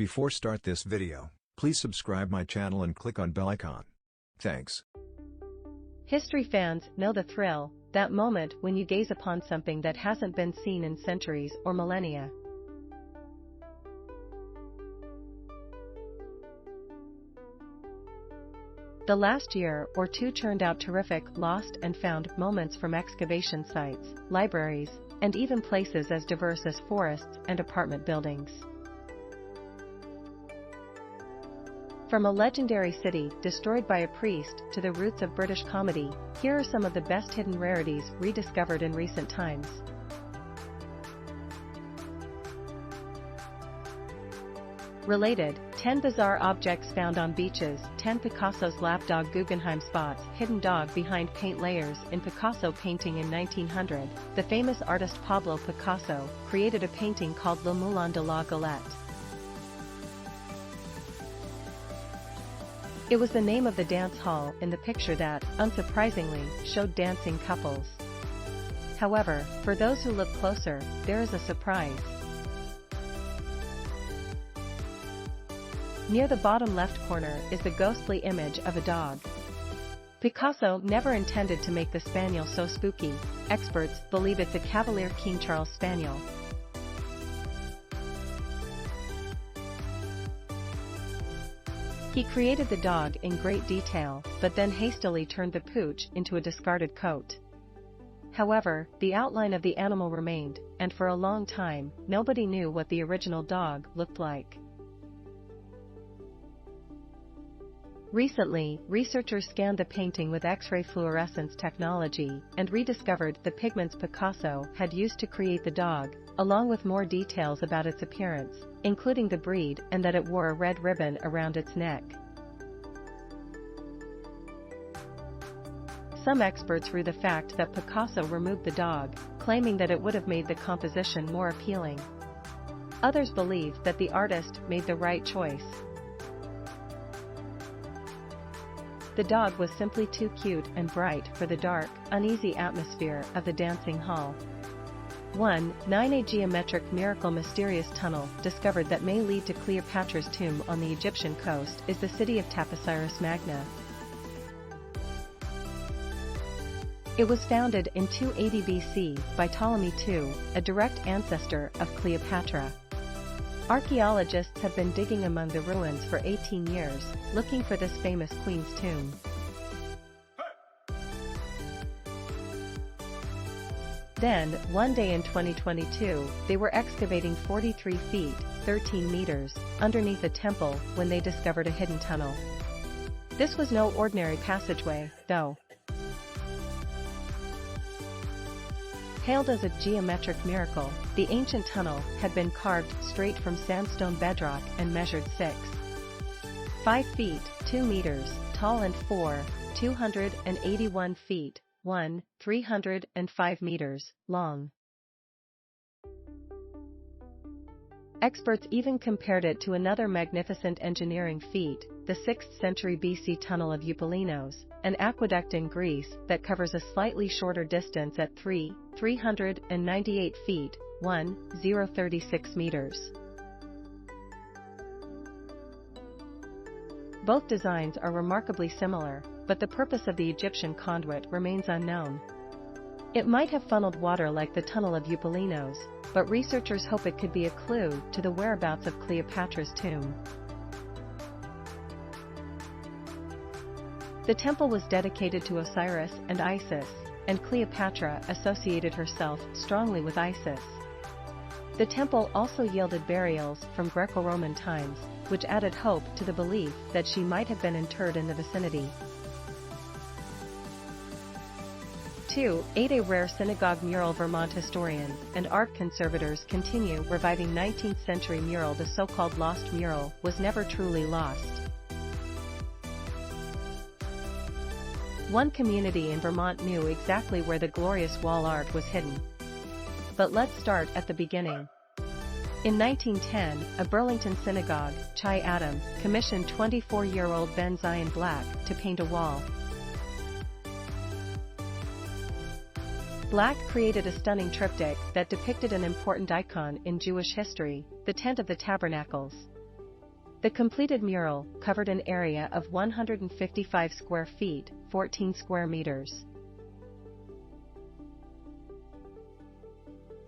Before start this video, please subscribe my channel and click on bell icon. Thanks. History fans know the thrill, that moment when you gaze upon something that hasn't been seen in centuries or millennia. The last year or two churned out terrific lost and found moments from excavation sites, libraries, and even places as diverse as forests and apartment buildings. From a legendary city destroyed by a priest to the roots of British comedy, here are some of the best hidden rarities rediscovered in recent times. Related, 10 bizarre objects found on beaches, 10 Picasso's Lapdog Guggenheim spots, hidden dog behind paint layers. In Picasso painting in 1900, the famous artist Pablo Picasso created a painting called Le Moulin de la Galette. It was the name of the dance hall in the picture that, unsurprisingly, showed dancing couples. However, for those who look closer, there is a surprise. Near the bottom left corner is the ghostly image of a dog. Picasso never intended to make the spaniel so spooky. Experts believe it's a Cavalier King Charles Spaniel. He created the dog in great detail, but then hastily turned the pooch into a discarded coat. However, the outline of the animal remained, and for a long time, nobody knew what the original dog looked like. Recently, researchers scanned the painting with X-ray fluorescence technology and rediscovered the pigments Picasso had used to create the dog, along with more details about its appearance, including the breed and that it wore a red ribbon around its neck. Some experts rue the fact that Picasso removed the dog, claiming that it would have made the composition more appealing. Others believe that the artist made the right choice. The dog was simply too cute and bright for the dark, uneasy atmosphere of the dancing hall. 9. A geometric miracle. Mysterious tunnel discovered that may lead to Cleopatra's tomb on the Egyptian coast is the city of Taposiris Magna. It was founded in 280 BC by Ptolemy II, a direct ancestor of Cleopatra. Archaeologists have been digging among the ruins for 18 years, looking for this famous queen's tomb. Then, one day in 2022, they were excavating 43 feet, 13 meters, underneath a temple when they discovered a hidden tunnel. This was no ordinary passageway, though. Hailed as a geometric miracle, the ancient tunnel had been carved straight from sandstone bedrock and measured 5 feet, 2 meters, tall and 281 feet, 305 meters, long. Experts even compared it to another magnificent engineering feat, the 6th century BC tunnel of Eupalinos, an aqueduct in Greece that covers a slightly shorter distance at 398 feet, 1036 meters. Both designs are remarkably similar, but the purpose of the Egyptian conduit remains unknown. It might have funneled water like the tunnel of Eupalinos, but researchers hope it could be a clue to the whereabouts of Cleopatra's tomb. The temple was dedicated to Osiris and Isis, and Cleopatra associated herself strongly with Isis. The temple also yielded burials from Greco-Roman times, which added hope to the belief that she might have been interred in the vicinity. 8. A rare synagogue mural. Vermont historians and art conservators continue reviving 19th century mural. The so-called lost mural was never truly lost. One community in Vermont knew exactly where the glorious wall art was hidden. But let's start at the beginning. In 1910, a Burlington synagogue, Chi Adam, commissioned 24-year-old Ben Zion Black to paint a wall. Black created a stunning triptych that depicted an important icon in Jewish history, the Tent of the Tabernacles. The completed mural covered an area of 155 square feet, 14 square meters.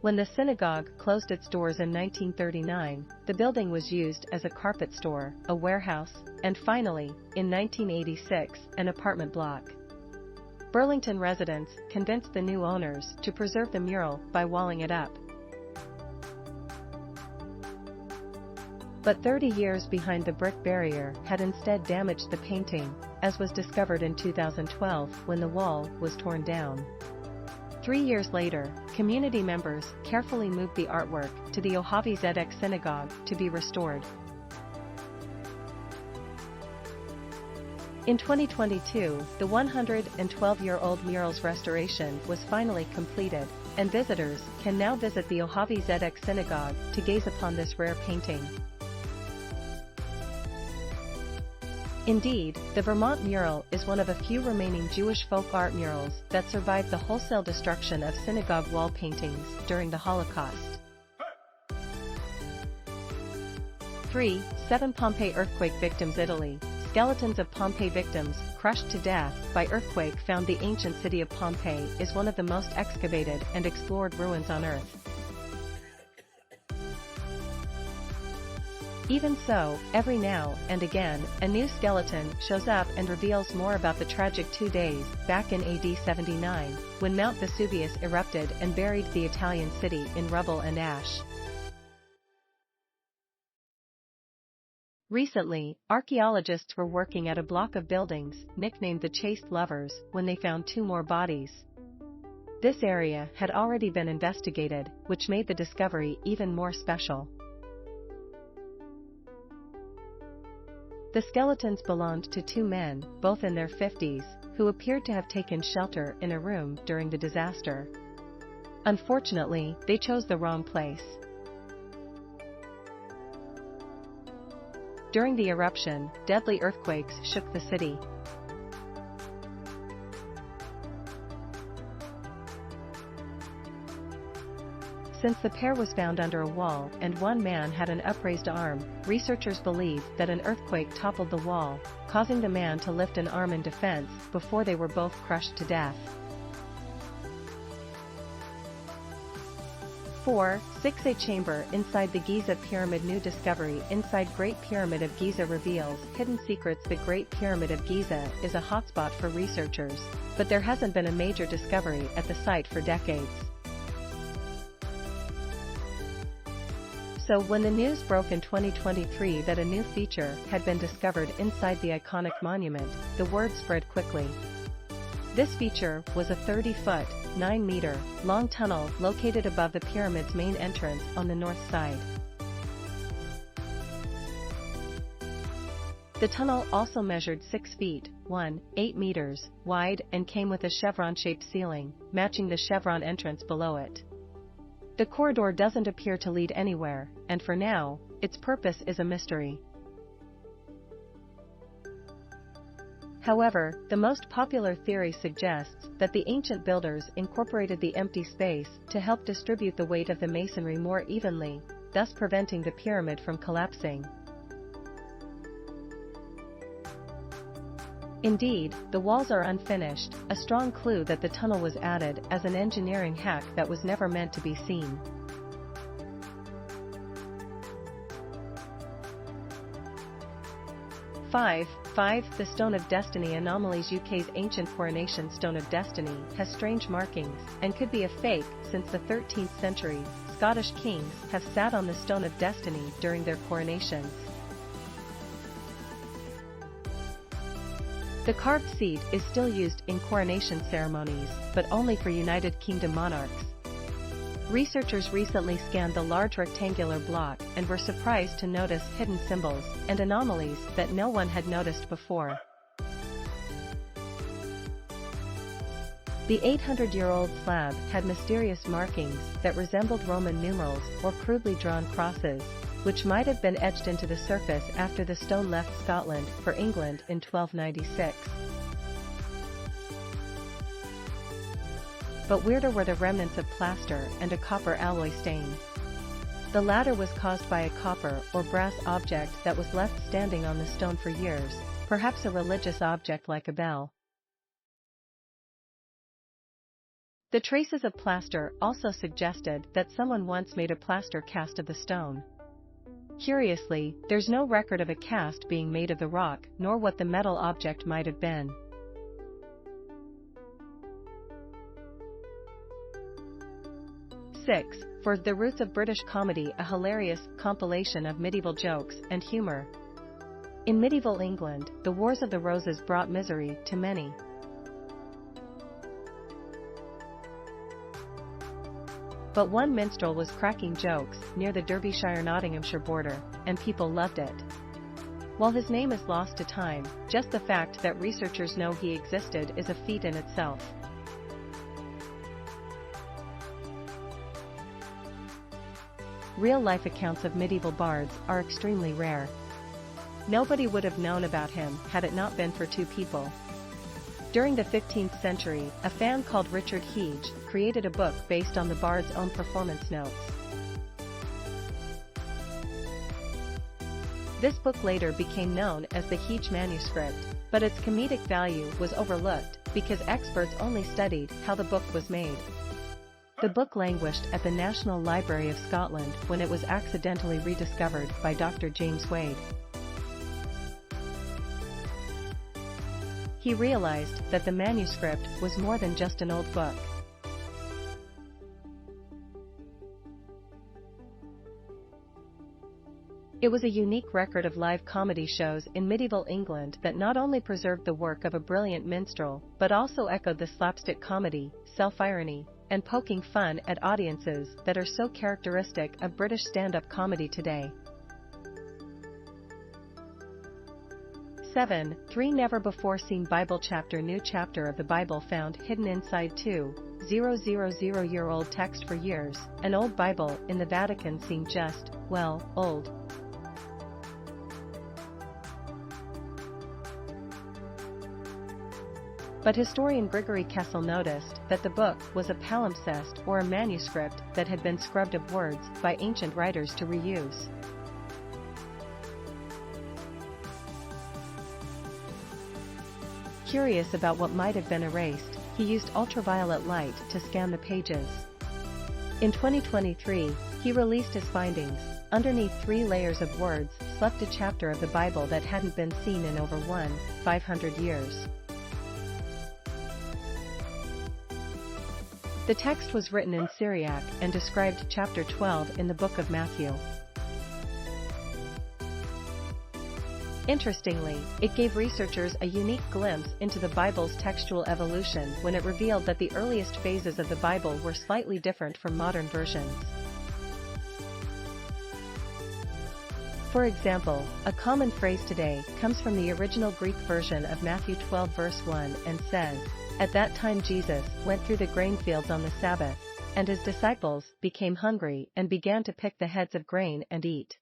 When the synagogue closed its doors in 1939, the building was used as a carpet store, a warehouse, and finally, in 1986, an apartment block. Burlington residents convinced the new owners to preserve the mural by walling it up. But 30 years behind the brick barrier had instead damaged the painting, as was discovered in 2012 when the wall was torn down. 3 years later, community members carefully moved the artwork to the Ohavi Zedek Synagogue to be restored. In 2022, the 112-year-old mural's restoration was finally completed, and visitors can now visit the Ohavi Zedek Synagogue to gaze upon this rare painting. Indeed, the Vermont mural is one of a few remaining Jewish folk art murals that survived the wholesale destruction of synagogue wall paintings during the Holocaust. 7 Pompeii earthquake victims. Italy. Skeletons of Pompeii victims, crushed to death by earthquake found. The ancient city of Pompeii is one of the most excavated and explored ruins on Earth. Even so, every now and again, a new skeleton shows up and reveals more about the tragic 2 days back in AD 79, when Mount Vesuvius erupted and buried the Italian city in rubble and ash. Recently, archaeologists were working at a block of buildings, nicknamed the Chaste Lovers, when they found 2 more bodies. This area had already been investigated, which made the discovery even more special. The skeletons belonged to 2 men, both in their 50s, who appeared to have taken shelter in a room during the disaster. Unfortunately, they chose the wrong place. During the eruption, deadly earthquakes shook the city. Since the pair was found under a wall and one man had an upraised arm, researchers believe that an earthquake toppled the wall, causing the man to lift an arm in defense before they were both crushed to death. 6 A chamber inside the Giza Pyramid. New discovery inside Great Pyramid of Giza reveals hidden secrets. The Great Pyramid of Giza is a hotspot for researchers, but there hasn't been a major discovery at the site for decades. So when the news broke in 2023 that a new feature had been discovered inside the iconic monument, the word spread quickly. This feature was a 30-foot, 9-meter, long tunnel located above the pyramid's main entrance on the north side. The tunnel also measured 6 feet, 8 meters, wide and came with a chevron-shaped ceiling, matching the chevron entrance below it. The corridor doesn't appear to lead anywhere, and for now, its purpose is a mystery. However, the most popular theory suggests that the ancient builders incorporated the empty space to help distribute the weight of the masonry more evenly, thus preventing the pyramid from collapsing. Indeed, the walls are unfinished, a strong clue that the tunnel was added as an engineering hack that was never meant to be seen. 5. The Stone of Destiny. Anomalies. UK's ancient coronation Stone of Destiny has strange markings, and could be a fake, since the 13th century, Scottish kings have sat on the Stone of Destiny during their coronations. The carved seat is still used in coronation ceremonies, but only for United Kingdom monarchs. Researchers recently scanned the large rectangular block and were surprised to notice hidden symbols and anomalies that no one had noticed before. The 800-year-old slab had mysterious markings that resembled Roman numerals or crudely drawn crosses, which might have been etched into the surface after the stone left Scotland for England in 1296. But weirder were the remnants of plaster and a copper alloy stain. The latter was caused by a copper or brass object that was left standing on the stone for years, perhaps a religious object like a bell. The traces of plaster also suggested that someone once made a plaster cast of the stone. Curiously, there's no record of a cast being made of the rock, nor what the metal object might have been. Six, for the roots of British comedy, a hilarious compilation of medieval jokes and humor. In medieval England, the Wars of the Roses brought misery to many. But one minstrel was cracking jokes near the Derbyshire-Nottinghamshire border, and people loved it. While his name is lost to time, just the fact that researchers know he existed is a feat in itself. Real-life accounts of medieval bards are extremely rare. Nobody would have known about him had it not been for two people. During the 15th century, a fan called Richard Hege created a book based on the bard's own performance notes. This book later became known as the Hege manuscript, but its comedic value was overlooked because experts only studied how the book was made. The book languished at the National Library of Scotland when it was accidentally rediscovered by Dr. James Wade. He realized that the manuscript was more than just an old book. It was a unique record of live comedy shows in medieval England that not only preserved the work of a brilliant minstrel, but also echoed the slapstick comedy, self-irony, and poking fun at audiences that are so characteristic of British stand-up comedy today. 7. 3 never-before-seen Bible chapter. New chapter of the Bible found hidden inside 2,000-year-old text. For years, an old Bible in the Vatican seemed just, well, old. But historian Gregory Kessel noticed that the book was a palimpsest or a manuscript that had been scrubbed of words by ancient writers to reuse. Curious about what might have been erased, he used ultraviolet light to scan the pages. In 2023, he released his findings. Underneath 3 layers of words slept a chapter of the Bible that hadn't been seen in over 500 years. The text was written in Syriac and described chapter 12 in the book of Matthew. Interestingly, it gave researchers a unique glimpse into the Bible's textual evolution when it revealed that the earliest phases of the Bible were slightly different from modern versions. For example, a common phrase today comes from the original Greek version of Matthew 12 verse 1 and says, "At that time Jesus went through the grain fields on the Sabbath, and his disciples became hungry and began to pick the heads of grain and eat."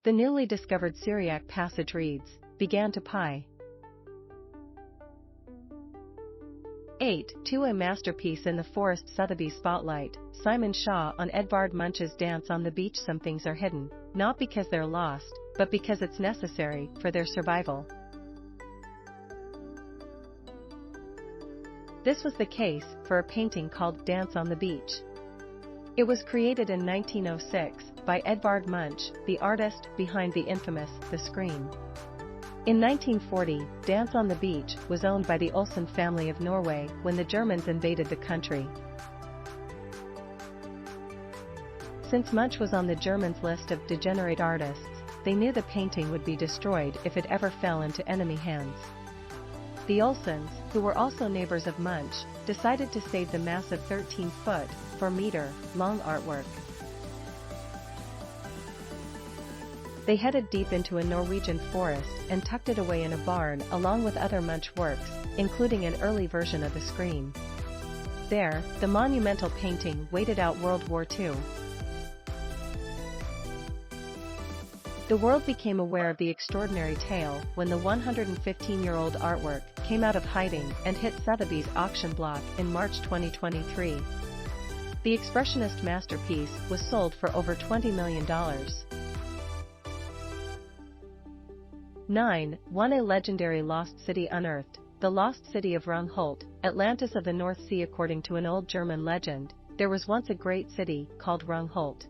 The newly discovered Syriac passage reads, "began to pie." 8. 2 A masterpiece in the forest. Sotheby's spotlight, Simon Shaw on Edvard Munch's Dance on the Beach. Some things are hidden, not because they're lost, but because it's necessary for their survival. This was the case for a painting called Dance on the Beach. It was created in 1906 by Edvard Munch, the artist behind the infamous The Scream. In 1940, Dance on the Beach was owned by the Olsen family of Norway when the Germans invaded the country. Since Munch was on the Germans' list of degenerate artists, they knew the painting would be destroyed if it ever fell into enemy hands. The Olsens, who were also neighbors of Munch, decided to save the massive 13-foot-4-meter long artwork. They headed deep into a Norwegian forest and tucked it away in a barn along with other Munch works, including an early version of The Scream. There, the monumental painting waited out World War II. The world became aware of the extraordinary tale when the 115-year-old artwork came out of hiding and hit Sotheby's auction block in March 2023. The expressionist masterpiece was sold for over $20 million. 9. 1. A legendary lost city unearthed. The lost city of Rungholt, Atlantis of the North Sea. According to an old German legend, there was once a great city called Rungholt.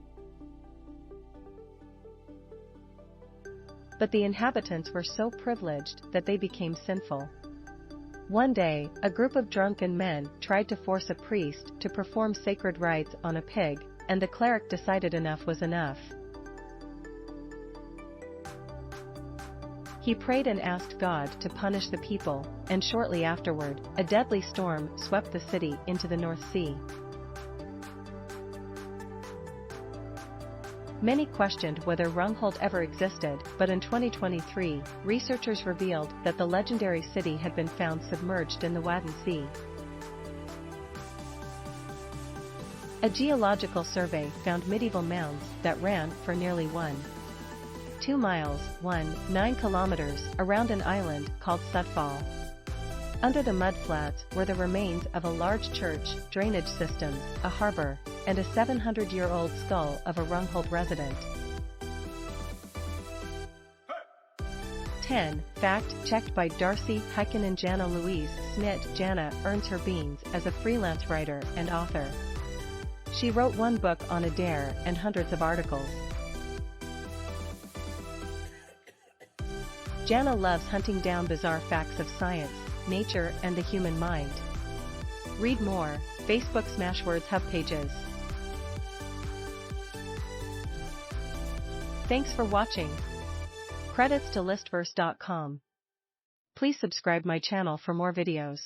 But the inhabitants were so privileged that they became sinful. One day, a group of drunken men tried to force a priest to perform sacred rites on a pig, and the cleric decided enough was enough. He prayed and asked God to punish the people, and shortly afterward, a deadly storm swept the city into the North Sea. Many questioned whether Rungholt ever existed, but in 2023, researchers revealed that the legendary city had been found submerged in the Wadden Sea. A geological survey found medieval mounds that ran for nearly 1.2 miles, 1.9 kilometers, around an island called Sudfall. Under the mudflats were the remains of a large church, drainage systems, a harbor, and a 700-year-old skull of a Rungholt resident. 10. Fact checked by Darcy Hyken and Jana Louise Smith. Jana earns her beans as a freelance writer and author. She wrote one book on Adair and hundreds of articles. Jana loves hunting down bizarre facts of science, nature, and the human mind. Read more. Facebook Smashwords Hub pages. Thanks for watching. Credits to listverse.com. Please subscribe my channel for more videos.